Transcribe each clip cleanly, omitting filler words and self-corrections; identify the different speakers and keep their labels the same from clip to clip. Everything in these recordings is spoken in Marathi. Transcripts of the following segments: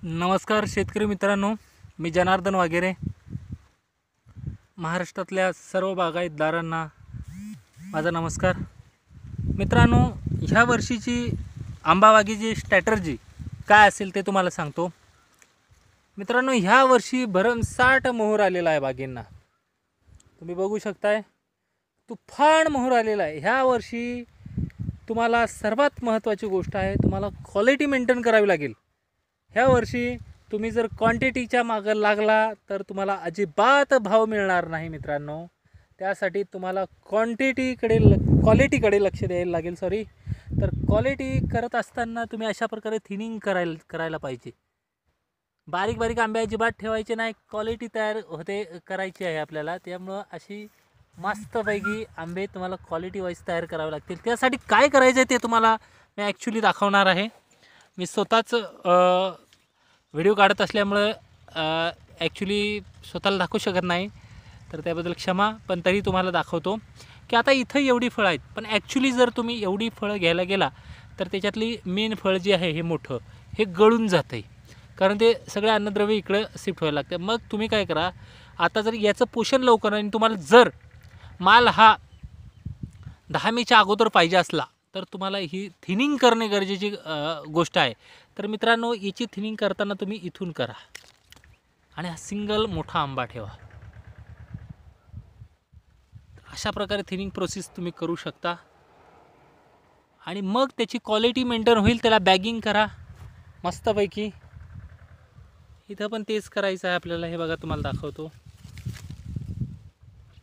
Speaker 1: नमस्कार शेतकरी मित्रांनो, मी जनार्दन वागेरे. महाराष्ट्रातल्या सर्व बागायतदारांना माझा नमस्कार. मित्रांनो, ह्या वर्षीची आंबाबागेची स्ट्रॅटर्जी काय असेल ते तुम्हाला सांगतो. मित्रांनो, ह्या वर्षी भरमसाठ मोहर आलेला आहे बागेंना. तुम्ही बघू शकताय, तुफान मोहर आलेला आहे. ह्या वर्षी तुम्हाला सर्वात महत्त्वाची गोष्ट आहे, तुम्हाला क्वालिटी मेंटेन करावी लागेल. ह्या वर्षी तुम्ही जर क्वांटिटीच्या मागं लागला तर तुम्हाला अजिबात भाव मिळणार नाही मित्रांनो. त्यासाठी तुम्हाला क्वालिटीकडे लक्ष द्यायला लागेल. तर क्वालिटी करत असताना तुम्ही अशा प्रकारे थिनिंग करायला पाहिजे. बारीक बारीक आंबे अजिबात ठेवायचे नाही. क्वालिटी करायची आहे आपल्याला. त्यामुळं अशी मस्तपैकी आंबे तुम्हाला क्वालिटी वाईज तयार करावे लागतील. त्यासाठी काय करायचं आहे ते तुम्हाला मी ॲक्च्युली दाखवणार आहे. मी स्वतःच व्हिडिओ काढत असल्यामुळं ॲक्च्युली स्वतःला दाखवू शकत नाही, तर त्याबद्दल क्षमा. पण तरी तुम्हाला दाखवतो की आता इथं एवढी फळं आहेत, पण ॲक्च्युली जर तुम्ही एवढी फळं घ्यायला गेला तर त्याच्यातली मेन फळ जे आहे हे मोठं हे गळून जातं आहे, कारण ते सगळे अन्नद्रव्य इकडं शिफ्ट व्हायला लागतं. मग तुम्ही काय करा, आता जर याचं पोषण लवकर आणि तुम्हाला जर माल हा 10 मेच्या अगोदर पाहिजे असला तर तुम्हाला ही थिनिंग करणे गरजेची गोष्ट आहे. तर मित्रांनो, याची थिनिंग करताना तुम्ही इथून करा आणि हा सिंगल मोठा आंबा ठेवा. अशा प्रकारे थिनिंग प्रोसेस तुम्ही करू शकता आणि मग त्याची क्वालिटी मेंटेन होईल. त्याला बॅगिंग करा मस्तपैकी. इथं पण तेच करायचं आहे आपल्याला. हे बघा, तुम्हाला दाखवतो.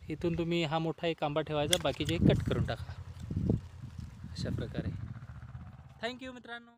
Speaker 1: इथून तुम्ही हा मोठा एक आंबा ठेवायचा, बाकीचे कट करून टाका अशा प्रकारे. थँक्यू मित्रांनो.